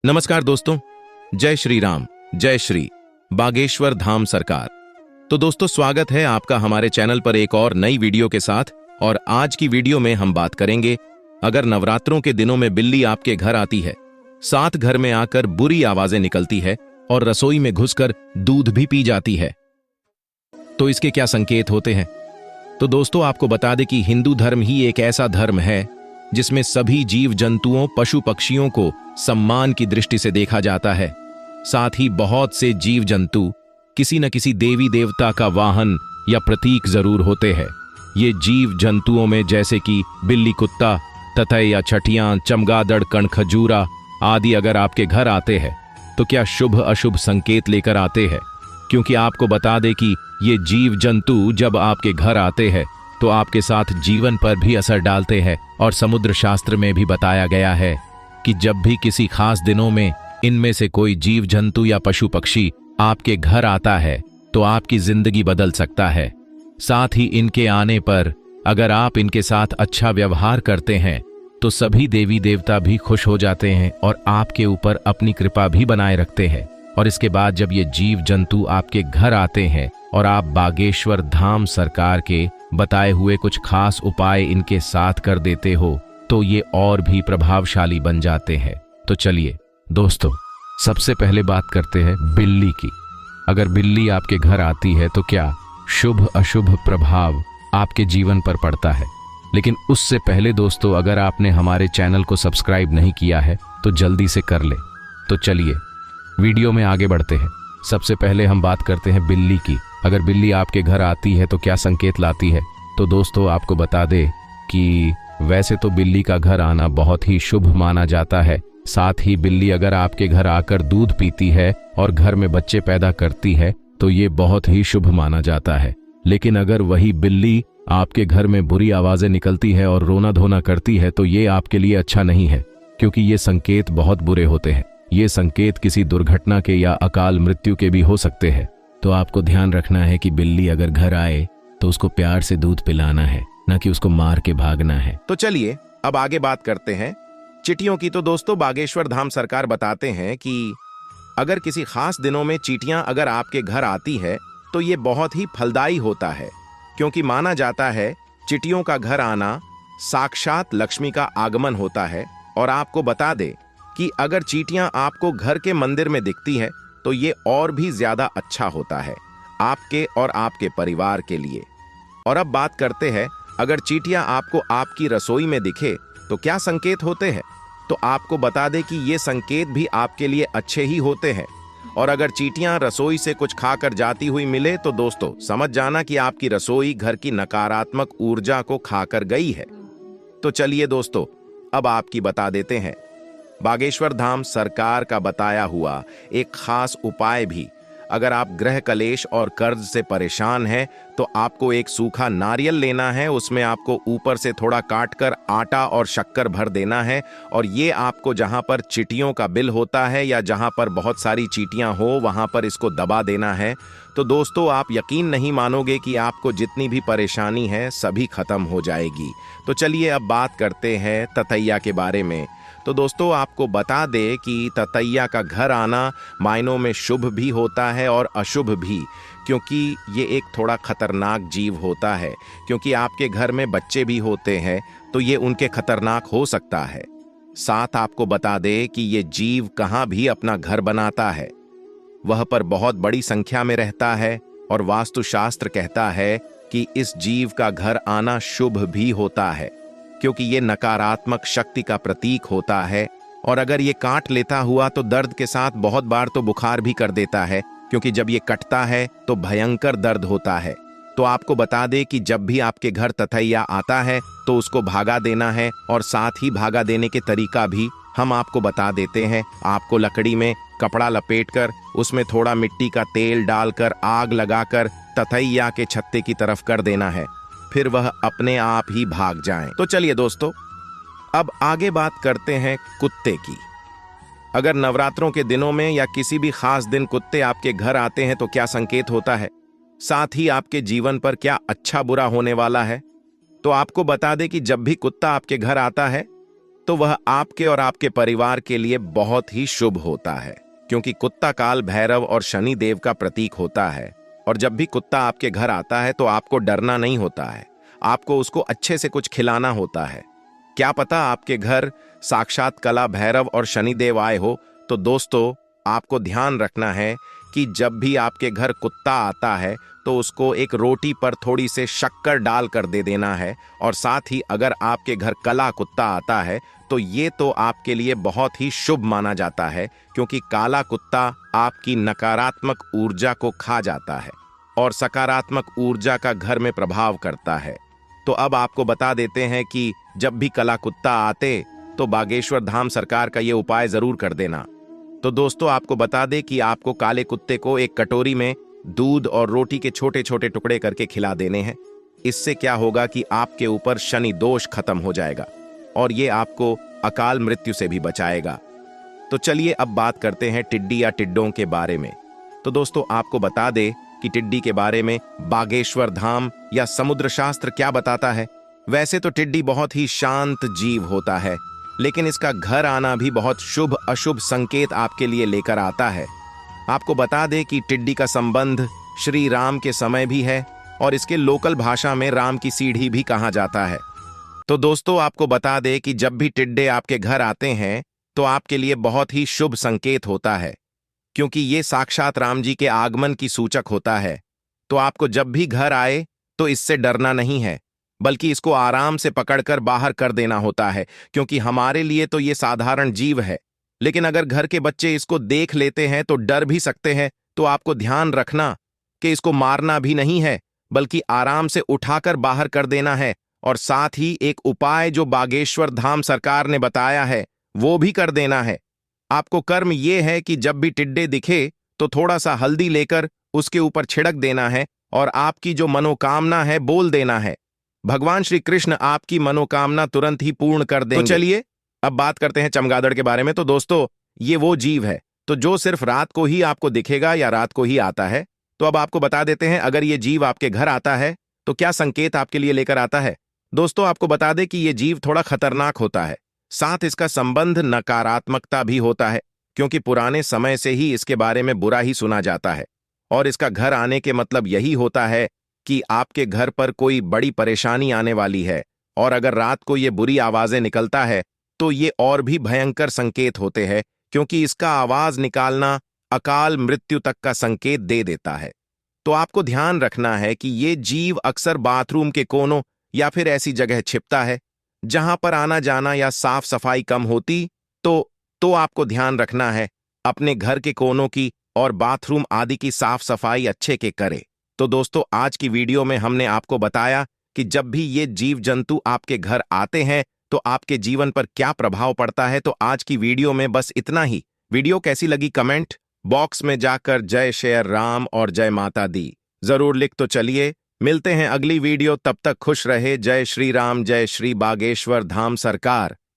नमस्कार दोस्तों, जय श्री राम, जय श्री बागेश्वर धाम सरकार। तो दोस्तों, स्वागत है आपका हमारे चैनल पर एक और नई वीडियो के साथ। और आज की वीडियो में हम बात करेंगे, अगर नवरात्रों के दिनों में बिल्ली आपके घर आती है, साथ घर में आकर बुरी आवाजें निकलती है और रसोई में घुसकर दूध भी पी जाती है, तो इसके क्या संकेत होते हैं? तो दोस्तों, आपको बता दें कि हिंदू धर्म ही एक ऐसा धर्म है जिसमें सभी जीव जंतुओं, पशु पक्षियों को सम्मान की दृष्टि से देखा जाता है। साथ ही बहुत से जीव जंतु किसी न किसी देवी देवता का वाहन या प्रतीक जरूर होते हैं। ये जीव जंतुओं में जैसे कि बिल्ली, कुत्ता, ततै या छठियां, चमगादड़, कणखजूरा आदि अगर आपके घर आते हैं तो क्या शुभ अशुभ संकेत लेकर आते हैं? क्योंकि आपको बता दें कि ये जीव जंतु जब आपके घर आते हैं तो आपके साथ जीवन पर भी असर डालते हैं। और समुद्र शास्त्र में भी बताया गया है कि जब भी किसी खास दिनों में इनमें से कोई जीव जंतु या पशु पक्षी आपके घर आता है तो आपकी जिंदगी बदल सकता है। साथ ही इनके आने पर अगर आप इनके साथ अच्छा व्यवहार करते हैं तो सभी देवी देवता भी खुश हो जाते हैं और आपके ऊपर अपनी कृपा भी बनाए रखते हैं। और इसके बाद जब ये जीव जंतु आपके घर आते हैं और आप बागेश्वर धाम सरकार के बताए हुए कुछ खास उपाय इनके साथ कर देते हो तो ये और भी प्रभावशाली बन जाते हैं। तो चलिए दोस्तों, सबसे पहले बात करते हैं बिल्ली की। अगर बिल्ली आपके घर आती है तो क्या शुभ अशुभ प्रभाव आपके जीवन पर पड़ता है? लेकिन उससे पहले दोस्तों, अगर आपने हमारे चैनल को सब्सक्राइब नहीं किया है तो जल्दी से कर ले। तो चलिए वीडियो में आगे बढ़ते हैं। सबसे पहले हम बात करते हैं बिल्ली की। अगर बिल्ली आपके घर आती है तो क्या संकेत लाती है? तो दोस्तों, आपको बता दे कि वैसे तो बिल्ली का घर आना बहुत ही शुभ माना जाता है। साथ ही बिल्ली अगर आपके घर आकर दूध पीती है और घर में बच्चे पैदा करती है तो ये बहुत ही शुभ माना जाता है। लेकिन अगर वही बिल्ली आपके घर में बुरी आवाजें निकलती है और रोना धोना करती है तो ये आपके लिए अच्छा नहीं है, क्योंकि ये संकेत बहुत बुरे होते हैं। ये संकेत किसी दुर्घटना के या अकाल मृत्यु के भी हो सकते हैं। तो आपको ध्यान रखना है कि बिल्ली अगर घर आए तो उसको प्यार से दूध पिलाना है, न कि उसको मार के भागना है। तो चलिए अब आगे बात करते हैं चींटियों की। तो दोस्तों, बागेश्वर धाम सरकार बताते हैं कि अगर किसी खास दिनों में चींटियां अगर आपके घर आती है तो ये बहुत ही फलदायी होता है, क्योंकि माना जाता है चींटियों का घर आना साक्षात लक्ष्मी का आगमन होता है। और आपको बता दे कि अगर चींटियां आपको घर के मंदिर में दिखती है तो ये और भी ज्यादा अच्छा होता है आपके और आपके परिवार के लिए। और अब बात करते हैं, अगर चींटियां आपको आपकी रसोई में दिखे तो क्या संकेत होते हैं? तो आपको बता दें कि ये संकेत भी आपके लिए अच्छे ही होते हैं। और अगर चींटियां रसोई से कुछ खाकर जाती हुई मिले तो दोस्तों समझ जाना कि आपकी रसोई घर की नकारात्मक ऊर्जा को खाकर गई है। तो चलिए दोस्तों, अब आपकी बता देते हैं बागेश्वर धाम सरकार का बताया हुआ एक खास उपाय भी। अगर आप ग्रह कलेश और कर्ज से परेशान हैं तो आपको एक सूखा नारियल लेना है। उसमें आपको ऊपर से थोड़ा काटकर आटा और शक्कर भर देना है। और ये आपको जहां पर चींटियों का बिल होता है या जहां पर बहुत सारी चींटियां हो वहां पर इसको दबा देना है। तो दोस्तों, आप यकीन नहीं मानोगे कि आपको जितनी भी परेशानी है सभी खत्म हो जाएगी। तो चलिए अब बात करते हैं ततैया के बारे में। तो दोस्तों, आपको बता दे कि ततैया का घर आना मायनों में शुभ भी होता है और अशुभ भी, क्योंकि ये एक थोड़ा खतरनाक जीव होता है। क्योंकि आपके घर में बच्चे भी होते हैं तो ये उनके खतरनाक हो सकता है। साथ आपको बता दे कि ये जीव कहाँ भी अपना घर बनाता है वह पर बहुत बड़ी संख्या में रहता है। और वास्तुशास्त्र कहता है कि इस जीव का घर आना शुभ भी होता है, क्योंकि ये नकारात्मक शक्ति का प्रतीक होता है। और अगर ये काट लेता हुआ तो दर्द के साथ बहुत बार तो बुखार भी कर देता है, क्योंकि जब ये कटता है तो भयंकर दर्द होता है। तो आपको बता दे कि जब भी आपके घर ततैया आता है तो उसको भागा देना है। और साथ ही भागा देने के तरीका भी हम आपको बता देते हैं। आपको लकड़ी में कपड़ा लपेटकर उसमें थोड़ा मिट्टी का तेल डालकर आग लगाकर ततैया के छत्ते की तरफ कर देना है, फिर वह अपने आप ही भाग जाएं। तो चलिए दोस्तों, अब आगे बात करते हैं कुत्ते की। अगर नवरात्रों के दिनों में या किसी भी खास दिन कुत्ते आपके घर आते हैं तो क्या संकेत होता है? साथ ही आपके जीवन पर क्या अच्छा बुरा होने वाला है? तो आपको बता दें कि जब भी कुत्ता आपके घर आता है तो वह आपके और आपके परिवार के लिए बहुत ही शुभ होता है, क्योंकि कुत्ता काल भैरव और शनि देव का प्रतीक होता है। और जब भी कुत्ता आपके घर आता है तो आपको डरना नहीं होता है, आपको उसको अच्छे से कुछ खिलाना होता है। क्या पता आपके घर साक्षात कला भैरव और शनिदेव आए हो। तो दोस्तों, आपको ध्यान रखना है कि जब भी आपके घर कुत्ता आता है तो उसको एक रोटी पर थोड़ी से शक्कर डाल कर दे देना है। और साथ ही अगर आपके घर काला कुत्ता आता है तो ये तो आपके लिए बहुत ही शुभ माना जाता है, क्योंकि काला कुत्ता आपकी नकारात्मक ऊर्जा को खा जाता है और सकारात्मक ऊर्जा का घर में प्रभाव करता है। तो अब आपको बता देते हैं कि जब भी काला कुत्ता आते तो बागेश्वर धाम सरकार का ये उपाय जरूर कर देना। तो दोस्तों, आपको बता दें कि आपको काले कुत्ते को एक कटोरी में दूध और रोटी के छोटे छोटे टुकड़े करके खिला देने हैं। इससे क्या होगा कि आपके ऊपर शनि दोष खत्म हो जाएगा और ये आपको अकाल मृत्यु से भी बचाएगा। तो चलिए अब बात करते हैं टिड्डी या टिड्डों के बारे में। तो दोस्तों, आपको बता दें कि टिड्डी के बारे में बागेश्वर धाम या समुद्र शास्त्र क्या बताता है। वैसे तो टिड्डी बहुत ही शांत जीव होता है, लेकिन इसका घर आना भी बहुत शुभ अशुभ संकेत आपके लिए लेकर आता है। आपको बता दें कि टिड्डी का संबंध श्री राम के समय भी है और इसके लोकल भाषा में राम की सीढ़ी भी कहा जाता है। तो दोस्तों, आपको बता दें कि जब भी टिड्डे आपके घर आते हैं तो आपके लिए बहुत ही शुभ संकेत होता है, क्योंकि ये साक्षात राम जी के आगमन की सूचक होता है। तो आपको जब भी घर आए तो इससे डरना नहीं है, बल्कि इसको आराम से पकड़कर बाहर कर देना होता है, क्योंकि हमारे लिए तो ये साधारण जीव है, लेकिन अगर घर के बच्चे इसको देख लेते हैं तो डर भी सकते हैं। तो आपको ध्यान रखना कि इसको मारना भी नहीं है, बल्कि आराम से उठाकर बाहर कर देना है। और साथ ही एक उपाय जो बागेश्वर धाम सरकार ने बताया है वो भी कर देना है। आपको कर्म ये है कि जब भी टिड्डे दिखे तो थोड़ा सा हल्दी लेकर उसके ऊपर छिड़क देना है और आपकी जो मनोकामना है बोल देना है। भगवान श्री कृष्ण आपकी मनोकामना तुरंत ही पूर्ण कर देंगे। तो चलिए अब बात करते हैं चमगादड़ के बारे में। तो दोस्तों, ये वो जीव है तो जो सिर्फ रात को ही आपको दिखेगा या रात को ही आता है। तो अब आपको बता देते हैं, अगर ये जीव आपके घर आता है तो क्या संकेत आपके लिए लेकर आता है। दोस्तों, आपको बता दें कि ये जीव थोड़ा खतरनाक होता है, साथ इसका संबंध नकारात्मकता भी होता है, क्योंकि पुराने समय से ही इसके बारे में बुरा ही सुना जाता है। और इसका घर आने के मतलब यही होता है कि आपके घर पर कोई बड़ी परेशानी आने वाली है। और अगर रात को ये बुरी आवाजें निकलता है तो ये और भी भयंकर संकेत होते हैं, क्योंकि इसका आवाज निकालना अकाल मृत्यु तक का संकेत दे देता है। तो आपको ध्यान रखना है कि ये जीव अक्सर बाथरूम के कोनों या फिर ऐसी जगह छिपता है जहां पर आना जाना या साफ सफाई कम होती। तो आपको ध्यान रखना है अपने घर के कोनों की और बाथरूम आदि की साफ सफाई अच्छे के करे। तो दोस्तों, आज की वीडियो में हमने आपको बताया कि जब भी ये जीव जंतु आपके घर आते हैं तो आपके जीवन पर क्या प्रभाव पड़ता है। तो आज की वीडियो में बस इतना ही। वीडियो कैसी लगी कमेंट बॉक्स में जाकर जय श्री राम और जय माता दी जरूर लिख। तो चलिए मिलते हैं अगली वीडियो, तब तक खुश रहे। जय श्री राम, जय श्री बागेश्वर धाम सरकार।